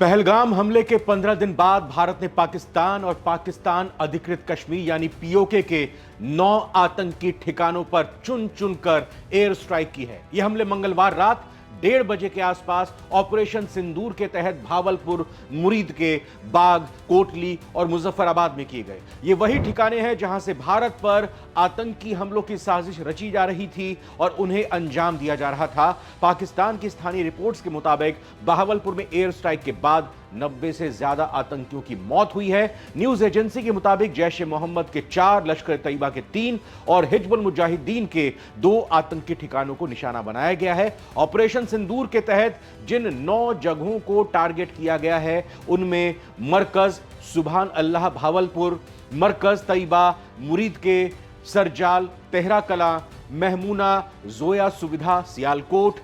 पहलगाम हमले के 15 दिन बाद भारत ने पाकिस्तान और पाकिस्तान अधिकृत कश्मीर यानी पीओके के 9 आतंकी ठिकानों पर चुन चुनकर एयर स्ट्राइक की है। यह हमले मंगलवार रात 1:30 बजे के आसपास ऑपरेशन सिंदूर के तहत भावलपुर, मुरीद के बाग, कोटली और मुजफ्फराबाद में किए गए। ये वही ठिकाने हैं जहां से भारत पर आतंकी हमलों की साजिश रची जा रही थी और उन्हें अंजाम दिया जा रहा था। पाकिस्तान की स्थानीय रिपोर्ट्स के मुताबिक भावलपुर में एयर स्ट्राइक के बाद 90 से ज्यादा आतंकियों की मौत हुई है। न्यूज एजेंसी के मुताबिक जैश ए मोहम्मद के 4, लश्कर तैयबा के 3 और हिजबुल मुजाहिदीन के 2 आतंकी ठिकानों को निशाना बनाया गया है। ऑपरेशन सिंदूर के तहत जिन 9 जगहों को टारगेट किया गया है उनमें मरकज सुभान अल्लाह भावलपुर, मरकज तैयबा मुरीद के सरजाल तेहरा कला, महमूना जोया सुविधा सियालकोट,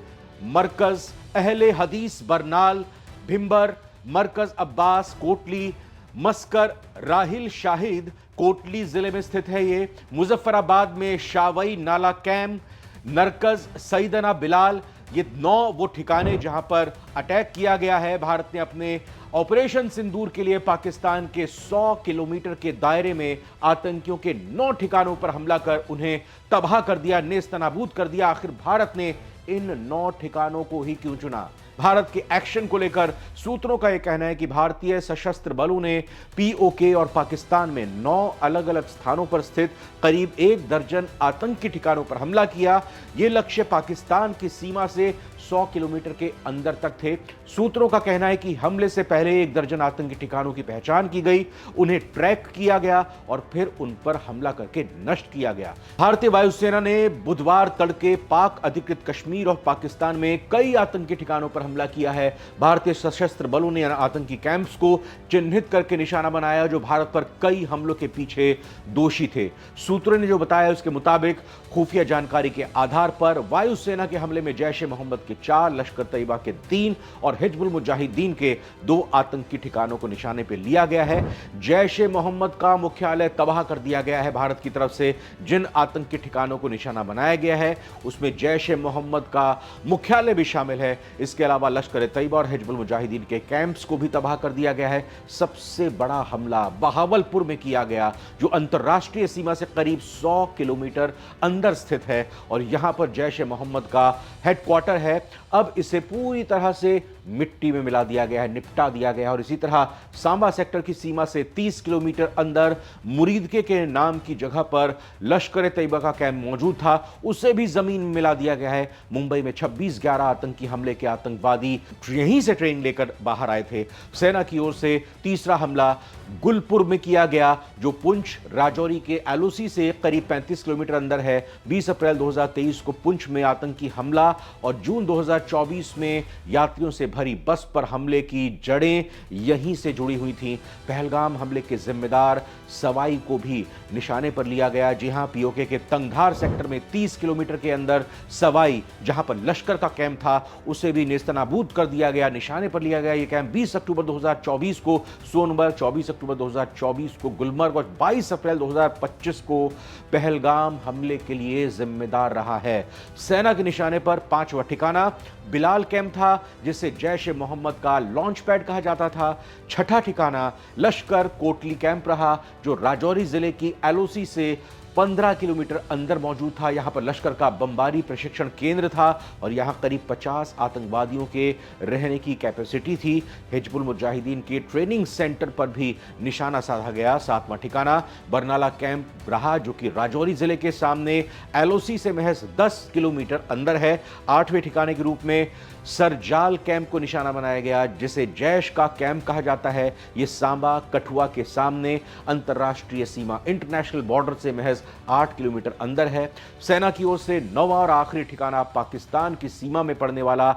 मरकज अहले हदीस बरनाल भिंबर, मरकज अब्बास कोटली, मस्कर राहिल शाहिद कोटली जिले में स्थित है। ये मुजफ्फराबाद में शावई नाला कैम्प, नरकज सईदना बिलाल, ये 9 वो ठिकाने जहां पर अटैक किया गया है। भारत ने अपने ऑपरेशन सिंदूर के लिए पाकिस्तान के 100 किलोमीटर के दायरे में आतंकियों के 9 ठिकानों पर हमला कर उन्हें तबाह कर दिया, नेस्तनाबूद कर दिया। आखिर भारत ने इन 9 ठिकानों को ही क्यों चुना? भारत के एक्शन को लेकर सूत्रों का यह कहना है कि भारतीय सशस्त्र बलों ने पीओके और पाकिस्तान में 9 अलग अलग स्थानों पर स्थित करीब 1 दर्जन आतंकी ठिकानों पर हमला किया। यह लक्ष्य पाकिस्तान की सीमा से 100 किलोमीटर के अंदर तक थे। सूत्रों का कहना है कि हमले से पहले 1 दर्जन आतंकी ठिकानों की पहचान की गई, उन्हें ट्रैक किया गया और फिर उन पर हमला करके नष्ट किया गया। भारतीय वायुसेना ने बुधवार तड़के पाक अधिकृत कश्मीर और पाकिस्तान में कई आतंकी ठिकानों पर हमला किया है। भारतीय सशस्त्र बलों ने आतंकी कैंप्स को चिन्हित करके निशाना बनाया जो भारत पर कई हमलों के पीछे दोषी थे। सूत्रों ने जो बताया उसके मुताबिक खुफिया जानकारी के आधार पर वायुसेना के हमले में जैश ए मोहम्मद के 4, लश्कर तैयबा के 3 और हिजबुल मुजाहिदीन के 2 आतंकी ठिकानों को निशाने पर लिया गया है। जैश ए मोहम्मद का मुख्यालय तबाह कर दिया गया है। भारत की तरफ से जिन आतंकी ठिकानों को निशाना बनाया गया है उसमें जैश ए मोहम्मद का मुख्यालय भी शामिल है। इसके अलावा लश्कर तैयबा और हिजबुल मुजाहिदीन के कैंप्स को भी तबाह कर दिया गया है। सबसे बड़ा हमला बहावलपुर में किया गया जो अंतर्राष्ट्रीय सीमा से करीब 100 किलोमीटर अंदर स्थित है और यहां पर जैश ए मोहम्मद का हेडक्वार्टर है। अब इसे पूरी तरह से मिट्टी में मिला दिया गया है, निपटा दिया गया है। और इसी तरह सांबा सेक्टर की सीमा से 30 किलोमीटर अंदर मुरीदके के नाम की जगह पर लश्कर तैयबा का कैंप मौजूद था, उसे भी जमीन में मिला दिया गया है। मुंबई में 26/11 आतंकी हमले के आतंकवादी यहीं से ट्रेन लेकर बाहर आए थे। सेना की ओर से तीसरा हमला गुलपुर में किया गया जो पुंछ राजौरी के एलओसी से करीब 35 किलोमीटर अंदर है। 20 अप्रैल 2023 को पुंछ में आतंकी हमला और जून 2024 में यात्रियों से भरी बस पर हमले की जड़ें यहीं से जुड़ी हुई थीं। पहलगाम हमले के जिम्मेदार सवाई को भी निशाने पर लिया गया। जी हां, पीओके के तंगधार सेक्टर में 30 किलोमीटर के अंदर सवाई जहां पर लश्कर का कैंप था उसे भी नेस्तनाबूद कर दिया गया, निशाने पर लिया गया। यह कैंप 20 अक्टूबर 2024 को सोनभद्र, 24 अक्टूबर 2024 को गुलमर्ग और 22 अप्रैल 2025 को पहलगाम हमले के लिए जिम्मेदार रहा है। सेना के निशाने पर 5वां ठिकाना बिलाल कैंप था जिसे जैश ए मोहम्मद का लॉन्च पैड कहा जाता था। 6ठा ठिकाना लश्कर कोटली कैंप रहा जो राजौरी जिले की एलओसी से 15 किलोमीटर अंदर मौजूद था। यहां पर लश्कर का बमबारी प्रशिक्षण केंद्र था और यहां करीब 50 आतंकवादियों के रहने की कैपेसिटी थी। हिजबुल मुजाहिदीन के ट्रेनिंग सेंटर पर भी निशाना साधा गया। 7वां ठिकाना बरनाला कैंप रहा जो कि राजौरी जिले के सामने एलओसी से महज 10 किलोमीटर अंदर है। 8वें ठिकाने के रूप में सरजाल कैंप को निशाना बनाया गया जिसे जैश का कैंप कहा जाता है। यह सांबा कठुआ के सामने अंतर्राष्ट्रीय सीमा इंटरनेशनल बॉर्डर से महज 8 किलोमीटर अंदर है। सेना की ओर से 9वां और आखिरी ठिकाना पाकिस्तान की सीमा में पड़ने वाला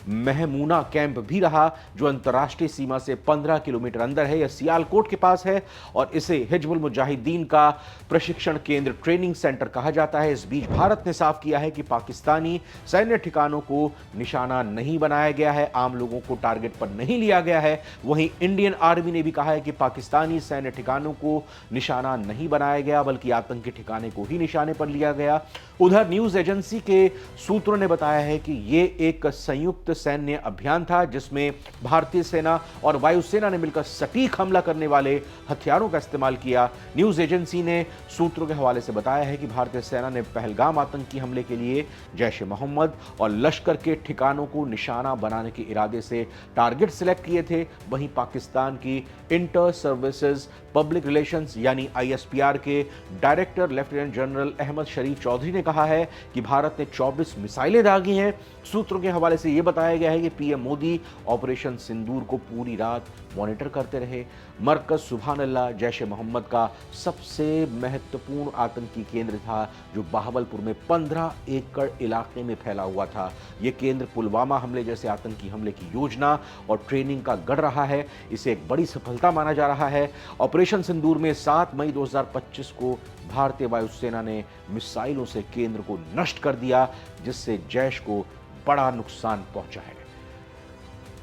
महमूना कैंप भी रहा जो अंतर्राष्ट्रीय सीमा से 15 किलोमीटर अंदर है। यह सियालकोट के पास है और इसे हिजबुल मुजाहिदीन का प्रशिक्षण केंद्र ट्रेनिंग सेंटर कहा जाता है। इस बीच भारत ने साफ किया है कि पाकिस्तानी सैन्य ठिकानों को निशाना नहीं नहीं बनाया गया है, आम लोगों को टारगेट पर नहीं लिया गया है। वहीं इंडियन आर्मी ने भी कहा है कि पाकिस्तानी सैन्य ठिकानों को निशाना नहीं बनाया गया, बल्कि आतंकी ठिकाने को ही निशाने पर लिया गया। उधर न्यूज एजेंसी के सूत्रों ने बताया है कि यह एक संयुक्त सैन्य अभियान था, जिसमें भारतीय सेना और वायुसेना ने मिलकर सटीक हमला करने वाले हथियारों का इस्तेमाल किया। न्यूज एजेंसी ने सूत्रों के हवाले से बताया है कि भारतीय सेना ने पहलगाम आतंकी हमले के लिए जैश-ए-मोहम्मद और लश्कर के ठिकानों को निशाना बनाने के इरादे से टारगेट सिलेक्ट किए थे। वहीं पाकिस्तान की इंटर सर्विसेज पब्लिक रिलेशंस यानी ISPR के डायरेक्टर लेफ्टिनेंट जनरल अहमद शरीफ चौधरी ने कहा है कि भारत ने 24 मिसाइलें दागी हैं। सूत्रों के हवाले से यह बताया गया है कि पीएम मोदी ऑपरेशन सिंदूर को पूरी रात मॉनिटर करते रहे। मरकज सुभानअल्लाह जैश-ए-मोहम्मद का सबसे महत्वपूर्ण आतंकी केंद्र था, जो बहावलपुर में 15 एकड़ इलाके में फैला हुआ था। यह केंद्र पुलवामा हमले जैसे आतंकी हमले की योजना और ट्रेनिंग का गढ़ रहा है। इसे एक बड़ी सफलता माना जा रहा है। ऑपरेशन सिंदूर में 7 मई 2025 को भारतीय वायुसेना ने मिसाइलों से केंद्र को नष्ट कर दिया, जिससे जैश को बड़ा नुकसान पहुंचा है।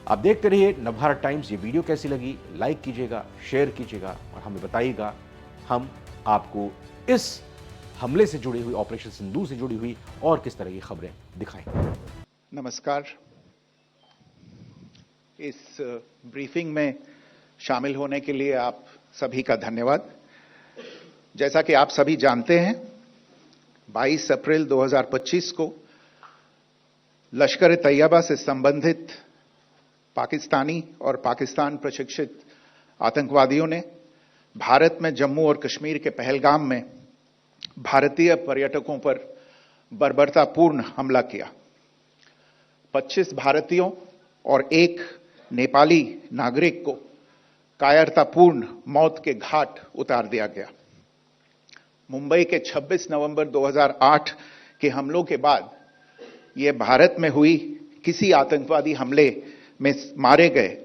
आप देखते रहिए नवभारत टाइम्स। ये वीडियो कैसी लगी लाइक कीजिएगा, शेयर कीजिएगा और हमें बताइएगा, हम आपको इस हमले से जुड़ी हुई, ऑपरेशन सिंदूर से जुड़ी हुई और किस तरह की खबरें दिखाएंगे। नमस्कार। इस ब्रीफिंग में शामिल होने के लिए आप सभी का धन्यवाद। जैसा कि आप सभी जानते हैं, 22 अप्रैल 2025 को लश्कर-ए-तैयबा से संबंधित पाकिस्तानी और पाकिस्तान प्रशिक्षित आतंकवादियों ने भारत में जम्मू और कश्मीर के पहलगाम में भारतीय पर्यटकों पर बर्बरतापूर्ण हमला किया। 25 भारतीयों और एक नेपाली नागरिक को कायरतापूर्ण मौत के घाट उतार दिया गया। मुंबई के 26 नवंबर 2008 के हमलों के बाद यह भारत में हुई किसी आतंकवादी हमले में मारे गए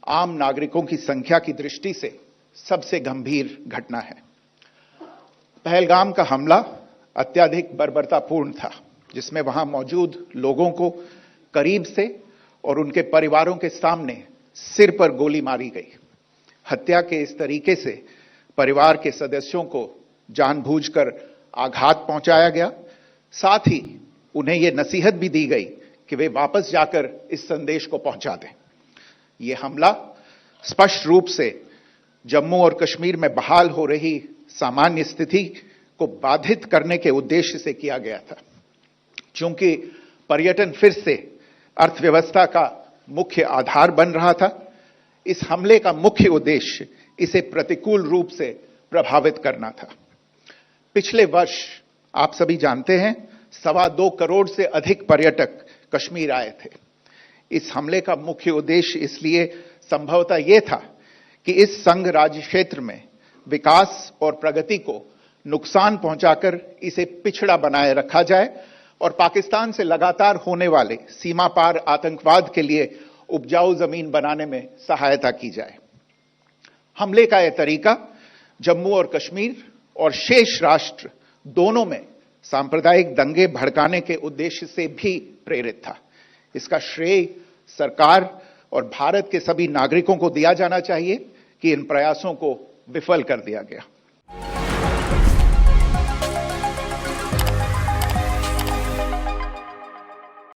आम नागरिकों की संख्या की दृष्टि से सबसे गंभीर घटना है। पहलगाम का हमला अत्यधिक बर्बरतापूर्ण था, जिसमें वहां मौजूद लोगों को करीब से और उनके परिवारों के सामने सिर पर गोली मारी गई। हत्या के इस तरीके से परिवार के सदस्यों को जानबूझकर आघात पहुंचाया गया। साथ ही उन्हें यह नसीहत भी दी गई कि वे वापस जाकर इस संदेश को पहुंचा दें। यह हमला स्पष्ट रूप से जम्मू और कश्मीर में बहाल हो रही सामान्य स्थिति को बाधित करने के उद्देश्य से किया गया था। चूंकि पर्यटन फिर से अर्थव्यवस्था का मुख्य आधार बन रहा था, इस हमले का मुख्य उद्देश्य इसे प्रतिकूल रूप से प्रभावित करना था। पिछले वर्ष आप सभी जानते हैं, 2.25 करोड़ से अधिक पर्यटक कश्मीर आए थे। इस हमले का मुख्य उद्देश्य इसलिए संभवतः यह था कि इस संघ राज्य क्षेत्र में विकास और प्रगति को नुकसान पहुंचाकर इसे पिछड़ा बनाए रखा जाए और पाकिस्तान से लगातार होने वाले सीमा पार आतंकवाद के लिए उपजाऊ जमीन बनाने में सहायता की जाए। हमले का यह तरीका जम्मू और कश्मीर और शेष राष्ट्र दोनों में सांप्रदायिक दंगे भड़काने के उद्देश्य से भी प्रेरित था। इसका श्रेय सरकार और भारत के सभी नागरिकों को दिया जाना चाहिए कि इन प्रयासों को विफल कर दिया गया।